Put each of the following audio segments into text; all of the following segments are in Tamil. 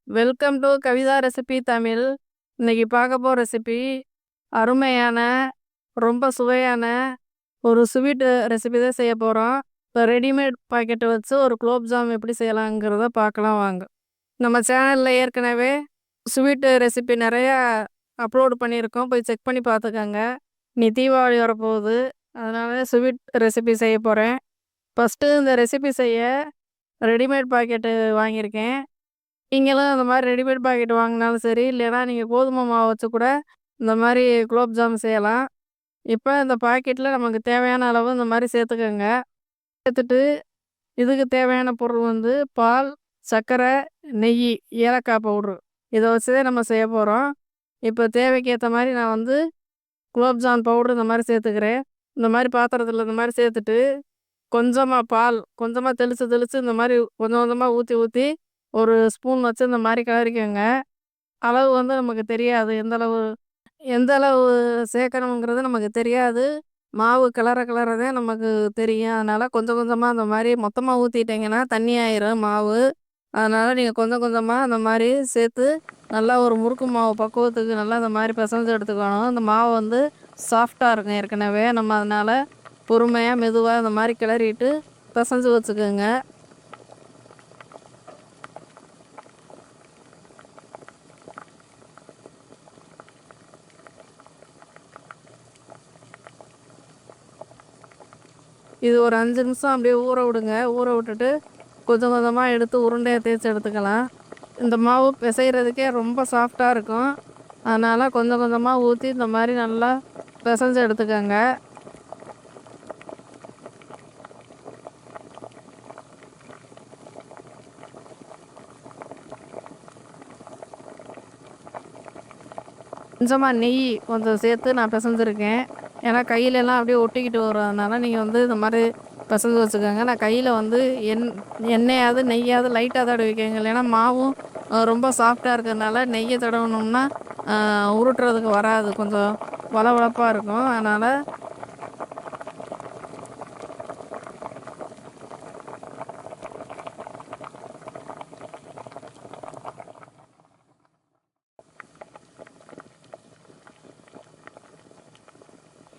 Welcome to Kavitha recipe Tamil. இன்னைக்கு பார்க்க போகிற ரெசிபி அருமையான, ரொம்ப சுவையான ஒரு ஸ்வீட் ரெசிபி தான் செய்ய போகிறோம். இப்போ ரெடிமேட் பாக்கெட்டை வச்சு ஒரு குலோப் ஜாம் எப்படி செய்யலாங்கிறத பார்க்கலாம் வாங்க. நம்ம சேனலில் ஏற்கனவே ஸ்வீட் ரெசிபி நிறையா அப்லோடு பண்ணியிருக்கோம், போய் செக் பண்ணி பார்த்துக்கோங்க. நீ தீபாவளி வரப்போகுது, அதனால ஸ்வீட் ரெசிபி செய்ய போகிறேன். ஃபஸ்ட்டு இந்த ரெசிபி செய்ய ரெடிமேட் பாக்கெட்டு வாங்கியிருக்கேன். நீங்களும் அந்த மாதிரி ரெடிமேட் பாக்கெட் வாங்கினாலும் சரி, இல்லைன்னா நீங்கள் கோதுமை மாவு வச்சு கூட இந்த மாதிரி குலோப் ஜாம் செய்யலாம். இப்போ இந்த பாக்கெட்டில் நமக்கு தேவையான அளவு இந்த மாதிரி சேர்த்துக்கோங்க. சேர்த்துட்டு இதுக்கு தேவையான பொருள் வந்து பால், சர்க்கரை, நெய், ஏலக்காய் பவுட்ரு, இதை வச்சு தான் நம்ம செய்ய போகிறோம். இப்போ தேவைக்கு ஏற்ற மாதிரி நான் வந்து குலோப் ஜாம் பவுட்ரு இந்த மாதிரி சேர்த்துக்கிறேன். இந்த மாதிரி பாத்திரத்தில் இந்த மாதிரி சேர்த்துட்டு கொஞ்சமாக பால் கொஞ்சமாக தெளித்து தெளித்து இந்த மாதிரி கொஞ்சம் கொஞ்சமாக ஊற்றி ஊற்றி ஒரு ஸ்பூன் வச்சு இந்த மாதிரி கிளறிக்கோங்க. அளவு வந்து நமக்கு தெரியாது, எந்த அளவு சேர்க்கணுங்கிறது நமக்கு தெரியாது. மாவு கிளற கிளறதான் நமக்கு தெரியும். அதனால் கொஞ்சம் கொஞ்சமாக அந்த மாதிரி மொத்தமாக ஊற்றிட்டிங்கன்னா தண்ணி ஆயிரும் மாவு. அதனால் நீங்கள் கொஞ்சம் கொஞ்சமாக அந்த மாதிரி சேர்த்து நல்லா ஒரு முறுக்கு மாவு பக்குவத்துக்கு நல்லா இந்த மாதிரி பிசைஞ்சு எடுத்துக்கணும். இந்த மாவு வந்து சாஃப்டாக இருக்கும் ஏற்கனவே. நம்ம அதனால் பொறுமையாக மெதுவாக இந்த மாதிரி கிளறிட்டு பிசைஞ்சு வச்சுக்கோங்க. இது ஒரு 5 நிமிஷம் அப்படியே ஊற விடுங்க. ஊற விட்டுட்டு கொஞ்சம் கொஞ்சமாக எடுத்து உருண்டையாக தேய்ச்சி எடுத்துக்கலாம். இந்த மாவு பிசைகிறதுக்கே ரொம்ப சாஃப்டாக இருக்கும். அதனால் கொஞ்சம் கொஞ்சமாக ஊற்றி இந்த மாதிரி நல்லா பிசைஞ்சு எடுத்துக்கோங்க. கொஞ்சமாக நெய் கொஞ்சம் சேர்த்து நான் பிசைஞ்சிருக்கேன். ஏன்னா கையிலெல்லாம் அப்படியே ஒட்டிக்கிட்டு வரும். அதனால் நீங்கள் வந்து இந்த மாதிரி பிசைஞ்சு வச்சுக்கோங்க. நான் கையில் வந்து எண்ணெயாவது நெய்யாவது லைட்டாக தடவிக்கோங்க. இல்லைன்னா மாவும் ரொம்ப சாஃப்டாக இருக்கிறதுனால நெய்யை தடவினோம்னா உருட்டுறதுக்கு வராது, கொஞ்சம் வளவளப்பாக இருக்கும். அதனால்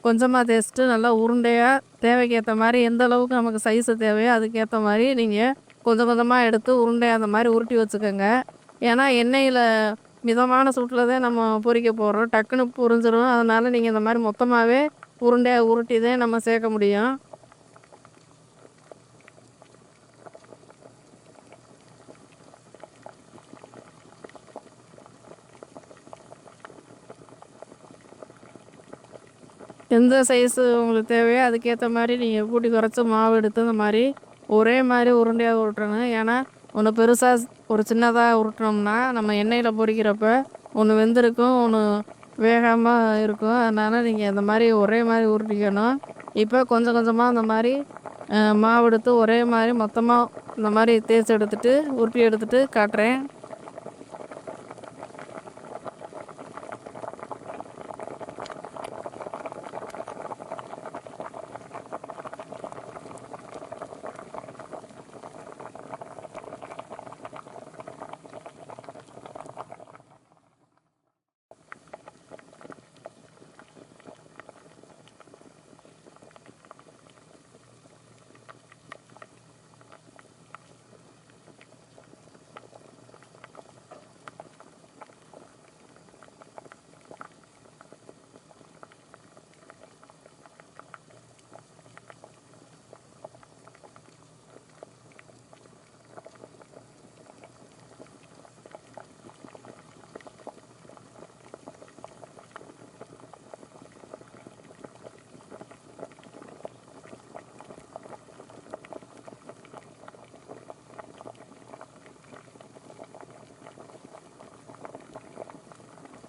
கொஞ்சமாக தேய்ச்சிட்டு நல்லா உருண்டையாக தேவைக்கு ஏற்ற மாதிரி எந்த அளவுக்கு நமக்கு சைஸு தேவையோ அதுக்கேற்ற மாதிரி நீங்கள் கொஞ்சம் கொஞ்சமாக எடுத்து உருண்டையாக அந்த மாதிரி உருட்டி வச்சுக்கோங்க. ஏன்னா எண்ணெயில் மிதமான சூட்டில் தான் நம்ம பொரிக்க போகிறோம், டக்குன்னு பொரிஞ்சிடும். அதனால் நீங்கள் இந்த மாதிரி மொத்தமாகவே உருண்டையாக உருட்டி தான் நம்ம சேர்க்க முடியும். எந்த சைஸு உங்களுக்கு தேவையோ அதுக்கேற்ற மாதிரி நீங்கள் கூட்டி குறைச்சி மாவு எடுத்து இந்த மாதிரி ஒரே மாதிரி உருண்டையாக உருட்டணும். ஏன்னா ஒன்று பெருசாக ஒரு சின்னதாக உருட்டினோம்னா நம்ம எண்ணெயில் பொரிக்கிறப்ப ஒன்று வெந்திருக்கும், ஒன்று வேகாமல் இருக்கும். அதனால் நீங்கள் இந்த மாதிரி ஒரே மாதிரி உருட்டிக்கணும். இப்போ கொஞ்சம் கொஞ்சமாக அந்த மாதிரி மாவு எடுத்து ஒரே மாதிரி மொத்தமாக இந்த மாதிரி தேய்ச்சி எடுத்துகிட்டு உருட்டி எடுத்துகிட்டு காட்டுறேன்.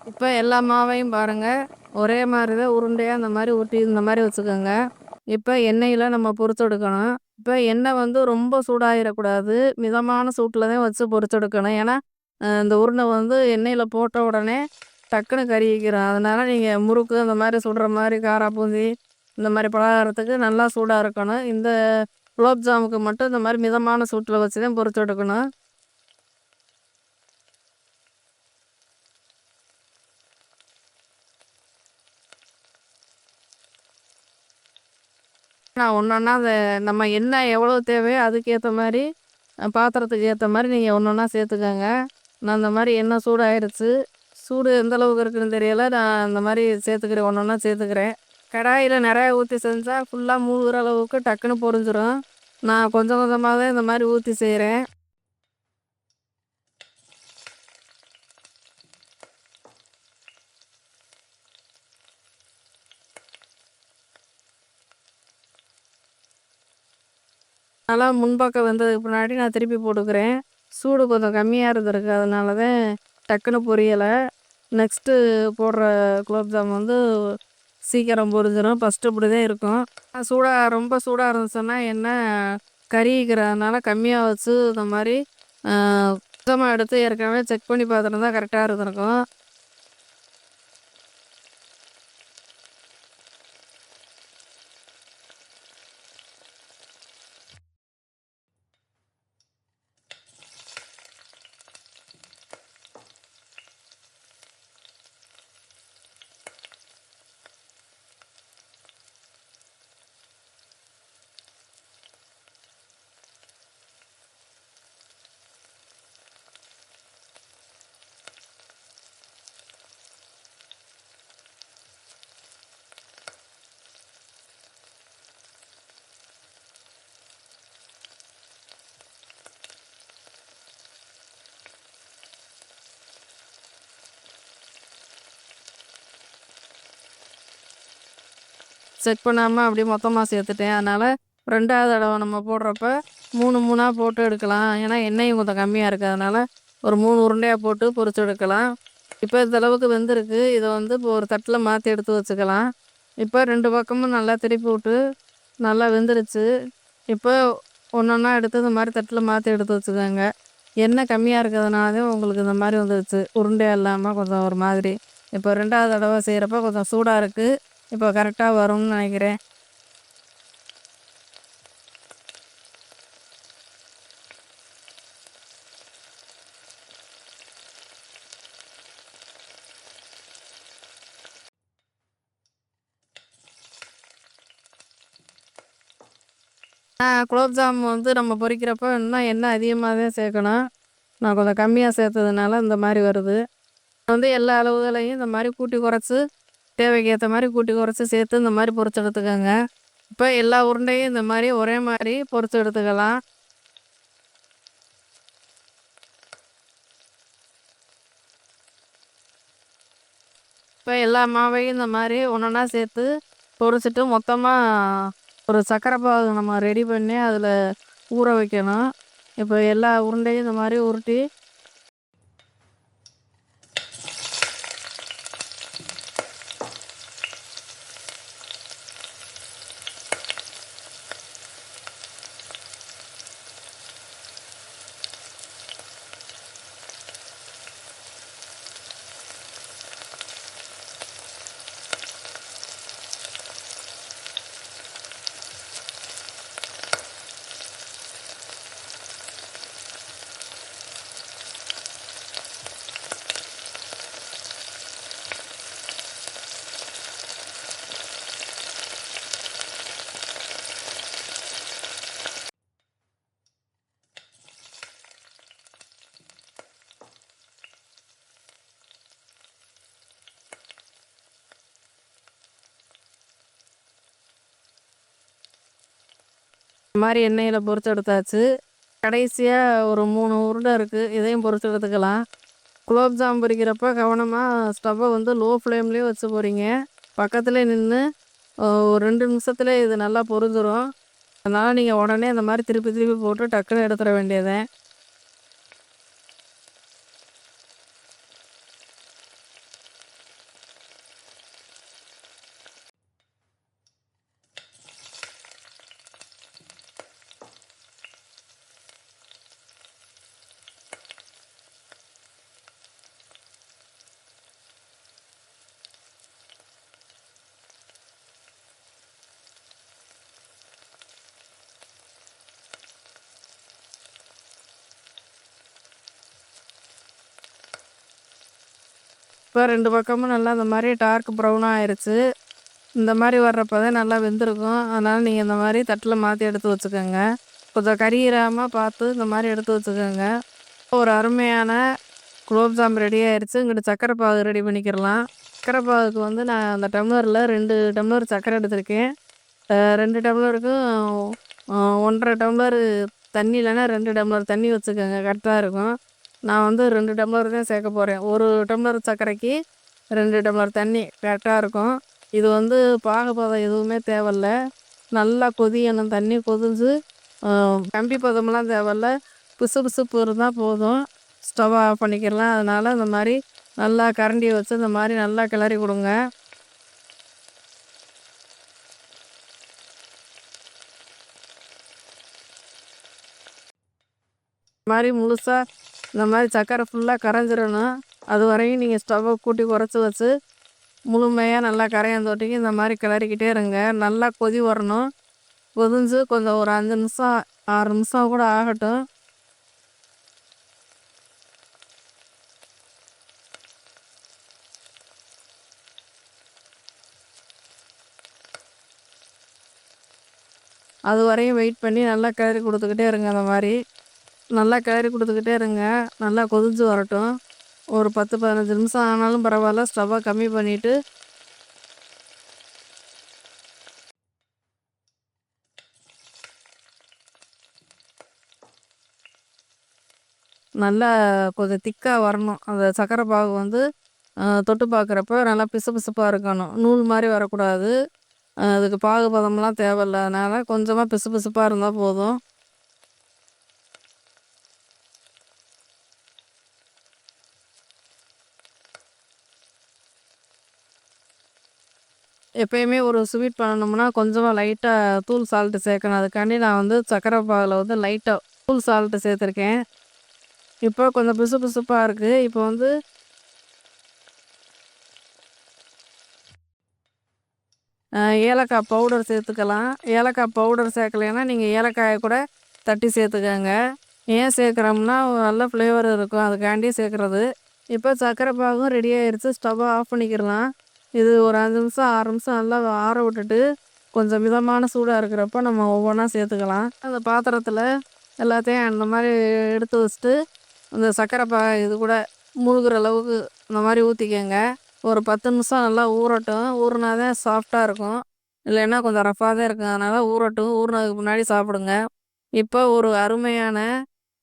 இப்போ எல்லா மாவையும் பாருங்கள் ஒரே மாதிரி தான் உருண்டையாக இந்த மாதிரி ஊட்டி இந்த மாதிரி வச்சுக்கோங்க. இப்போ எண்ணெயில் நம்ம பொரிச்செடுக்கணும். இப்போ எண்ணெய் வந்து ரொம்ப சூடாகிடக்கூடாது, மிதமான சூட்டில் தான் வச்சு பொரிச்செடுக்கணும். ஏன்னா இந்த உருண்டை வந்து எண்ணெயில் போட்ட உடனே டக்குன்னு கருகிக்கிறோம். அதனால் நீங்கள் முறுக்கு அந்த மாதிரி சுடுற மாதிரி காராப்பூந்தி இந்த மாதிரி பலகாரத்துக்கு நல்லா சூடாக இருக்கணும். இந்த குலோப் ஜாமுக்கு மட்டும் இந்த மாதிரி மிதமான சூட்டில் வச்சு தான் பொரிச்செடுக்கணும். நான் ஒன்னொன்னா நம்ம எண்ணெய் எவ்வளோ தேவையோ அதுக்கேத்த மாரி பாத்திரத்துக்கு ஏத்த மாரி நீங்க ஒன்னொன்னா சேர்த்துக்கங்க. நான் அந்த மாரி எண்ணெய் சூடாயிடுச்சு. சூடு எந்த அளவுக்கு இருக்குன்னு தெரியல. நான் அந்த மாரி சேர்த்துக்கிறேன். ஒன்னொன்னா சேர்த்துக்கிறேன். கடாயில நெறைய ஊத்தி செஞ்சா ஃபுல்லா மூழ்குற அளவுக்கு டக்குன்னு பொரிஞ்சிரும். நான் கொஞ்சம் கொஞ்சமா தான் இந்த மாரி ஊத்தி செய்றேன். நல்லா முன்பக்கம் வெந்ததுக்கு பின்னாடி நான் திருப்பி போட்டுக்கிறேன். சூடு கொஞ்சம் கம்மியா இருந்திருக்கு. அதனால தான் டக்குன்னு பொரியல. நெக்ஸ்ட்டு போடுற குலோப் ஜாம் வந்து சீக்கிரம் பொரிஞ்சிரும். ஃபஸ்ட்டு இப்படி தான் இருக்கும். ரொம்ப சூடா இருந்துச்சுன்னா எண்ணெய் கருகிக்கிறதுனால கம்மியா வச்சு இந்த மாரி கொஞ்சமா எடுத்து ஏற்கனவே செக் பண்ணி பார்த்துருந்தா கரெக்டா இருந்திருக்கும். செக் பண்ணாம அப்படியே மொத்தமா சேர்த்துட்டேன். அதனால 2வது தடவ நம்ம போடுறப்ப 3 3ஆ போட்டு எடுக்கலாம். ஏன்னா எண்ணெயும் கொஞ்சம் கம்மியா இருக்கு. அதனால ஒரு 3 உருண்டையா போட்டு பொரிச்சு எடுக்கலாம். இப்ப இந்த அளவுக்கு வெந்திருக்கு. இத வந்து இப்போ ஒரு தட்டுல மாத்தி எடுத்து வச்சுக்கலாம். இப்ப 2 பக்கமும் நல்லா திருப்பி விட்டு நல்லா வெந்துருச்சு. இப்ப ஒன்னொன்னா எடுத்து இந்த மாரி தட்டுல மாத்தி எடுத்து வச்சுக்கோங்க. எண்ணெய் கம்மியா இருக்கிறதுனால தான் உங்களுக்கு இந்த மாரி வந்துருச்சு. உருண்டையா இல்லாம கொஞ்சம் ஒரு மாதிரி. இப்போ 2வது தடவ செய்றப்ப கொஞ்சம் சூடா இருக்கு. இப்போ கரெக்டா வரும்னு நினைக்கிறேன். குலோப் ஜாம் வந்து நம்ம பொரிக்கிறப்ப இன்னும் எண்ணெய் அதிகமா தான் சேர்க்கணும். நான் கொஞ்சம் கம்மியா சேர்த்ததுனால இந்த மாரி வருது. வந்து எல்லா அளவுகளையும் இந்த மாரி கூட்டி குறைச்சு தேவைக்கு ஏத்த மாரி கூட்டி குறைச்சு சேர்த்து இந்த மாரி பொரிச்சு எடுத்துக்கோங்க. இப்ப எல்லா உருண்டையும் இந்த மாரி ஒரே மாரி பொரிச்சு எடுத்துக்கலாம். இப்ப எல்லா மாவையும் இந்த மாரி ஒன்னொன்னா சேர்த்து பொரிச்சுட்டு மொத்தமா ஒரு சர்க்கரை பாகு நம்ம ரெடி பண்ணி அதில ஊற வைக்கணும். இப்போ எல்லா உருண்டையும் இந்த மாரி உருட்டி இந்த மாரி எண்ணெயில பொரிச்சு எடுத்தாச்சு. கடைசியா ஒரு 3 உருண்டை இருக்கு. இதையும் பொரிச்சு எடுத்துக்கலாம். குலோப் ஜாம் பொரிக்கிறப்ப கவனமா ஸ்டவ்வ வந்து லோ ஃப்ளேம்லயே வச்சு பொரிங்க. பக்கத்திலே நின்னு ஒரு 2 நிமிஷத்திலே இது நல்லா பொரிஞ்சிரும். அதனால நீங்க உடனே இந்த மாரி திருப்பி திருப்பி போட்டு டக்குன்னு எடுத்துற வேண்டியதுதான். இப்போ 2 பக்கமும் நல்லா இந்த மாரி டார்க் ப்ரௌனா ஆயிருச்சு. இந்த மாதிரி வர்றப்ப தான் நல்லா வெந்திருக்கும். அதனால் நீங்கள் இந்த மாதிரி தட்டில் மாற்றி எடுத்து வச்சுக்கோங்க. கொஞ்சம் கறியிறாமல் பார்த்து இந்த மாதிரி எடுத்து வச்சுக்கோங்க. ஒரு அருமையான குலோப்ஜாம் ரெடி ஆயிடுச்சு. இங்கிட்டு சர்க்கரை பாகு ரெடி பண்ணிக்கிடலாம். சர்க்கரை பாகுக்கு வந்து நான் அந்த டம்ளரில் 2 டம்ளர் சர்க்கரை எடுத்திருக்கேன். 2 டம்ளருக்கும் 1 1/2 டம்ளர் தண்ணி இல்லைன்னா 2 டம்ளர் தண்ணி வச்சுக்கோங்க. கரெக்டாக இருக்கும். நான் வந்து 2 டம்ளர் தான் சேர்க்க போகிறேன். 1 டம்ளர் சர்க்கரைக்கு 2 டம்ளர் தண்ணி கரெக்டாக இருக்கும். இது வந்து பாகுபதம் எதுவுமே தேவையில்ல. நல்லா கொதியணும். தண்ணி கொதிஞ்சு கம்பி பதமெல்லாம் தேவையில்ல. பிசுபிசுப்பு இருந்தால் போதும். ஸ்டவ் ஆஃப் பண்ணிக்கிடலாம். அதனால் இந்த மாதிரி நல்லா கரண்டியை வச்சு இந்த மாதிரி நல்லா கிளறி கொடுங்க. இந்த மாதிரி முழுசாக இந்த மாதிரி சர்க்கரை ஃபுல்லாக கரைஞ்சிடணும். அது வரையும் நீங்கள் ஸ்டவ்வை கூட்டி குறைச்சி வச்சு முழுமையாக நல்லா கரையாந்தோட்டிக்கு இந்த மாதிரி கிளறிக்கிட்டே இருங்க. நல்லா கொதி வரணும். கொதிஞ்சு கொஞ்சம் ஒரு 5 நிமிஷம் 6 நிமிஷம் கூட ஆகட்டும். அது வரையும் வெயிட் பண்ணி நல்லா கிளறி கொடுத்துக்கிட்டே இருங்க. அந்த மாதிரி நல்லா கிளறி கொடுத்துக்கிட்டே இருங்க. நல்லா கொதிஞ்சு வரட்டும். ஒரு 10-15 நிமிஷம் ஆனாலும் பரவாயில்ல. ஸ்டவ்வை கம்மி பண்ணிவிட்டு நல்லா கொஞ்சம் திக்காக வரணும். அந்த சர்க்கரை பாகு வந்து தொட்டு பார்க்குறப்ப நல்லா பிசுபிசுப்பாக இருக்கணும். நூல் மாதிரி வரக்கூடாது. அதுக்கு பாகு பதம்லாம் தேவையில்ல. அதனால் கொஞ்சமாக பிசுபிசுப்பாக இருந்தால் போதும். எப்பயுமே ஒரு ஸ்வீட் பண்ணணும்னா கொஞ்சமாக லைட்டாக தூள் சால்ட்டு சேர்க்கணும். அதுக்காண்டி நான் வந்து சர்க்கரை பாகில் வந்து லைட்டாக தூள் சால்ட்டு சேர்த்துருக்கேன். இப்போ கொஞ்சம் பிசுபிசுப்பாக இருக்குது. இப்போ வந்து ஏலக்காய் பவுடர் சேர்த்துக்கலாம். ஏலக்காய் பவுடர் சேர்க்கலைன்னா நீங்கள் ஏலக்காயை கூட தட்டி சேர்த்துக்கோங்க. ஏன் சேர்க்குறோம்னா நல்ல ஃப்ளேவர் இருக்கும். அதுக்காண்டி சேர்க்குறது. இப்போ சர்க்கரை பாகும் ரெடி ஆயிடுச்சு. ஸ்டவ்வை ஆஃப் பண்ணிக்கிடலாம். இது ஒரு 5 நிமிஷம் 6 நிமிஷம் நல்லா ஆற விட்டுட்டு கொஞ்சம் மிதமான சூடாக இருக்கிறப்ப நம்ம ஒவ்வொன்றா சேர்த்துக்கலாம். அந்த பாத்திரத்தில் எல்லாத்தையும் அந்த மாதிரி எடுத்து வச்சுட்டு அந்த சர்க்கரை இது கூட முழுகிற அளவுக்கு இந்த மாதிரி ஊற்றிக்கங்க. ஒரு 10 நிமிஷம் நல்லா ஊறட்டும். ஊறினா தான் சாஃப்டாக இருக்கும். இல்லைன்னா கொஞ்சம் ரஃப்பாக தான் இருக்கும். அதனால் ஊறட்டும். ஊறினதுக்கு முன்னாடி சாப்பிடுங்க. இப்போ ஒரு அருமையான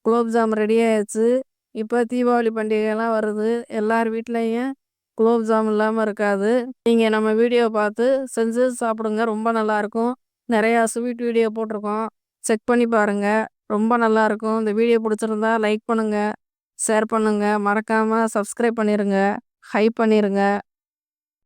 குலோப்ஜாம் ரெடி ஆயிடுச்சு. இப்போ தீபாவளி பண்டிகைலாம் வருது. எல்லார் வீட்லேயும் குலோப்ஜாம் இல்லாமல் இருக்காது. நீங்கள் நம்ம வீடியோ பார்த்து செஞ்சு சாப்பிடுங்க. ரொம்ப நல்லாயிருக்கும். நிறையா ஸ்வீட் வீடியோ போட்டிருக்கோம். செக் பண்ணி பாருங்கள். ரொம்ப நல்லாயிருக்கும். இந்த வீடியோ பிடிச்சிருந்தா லைக் பண்ணுங்கள், ஷேர் பண்ணுங்கள். மறக்காமல் சப்ஸ்கிரைப் பண்ணிடுங்க. ஹைப் பண்ணிடுங்க.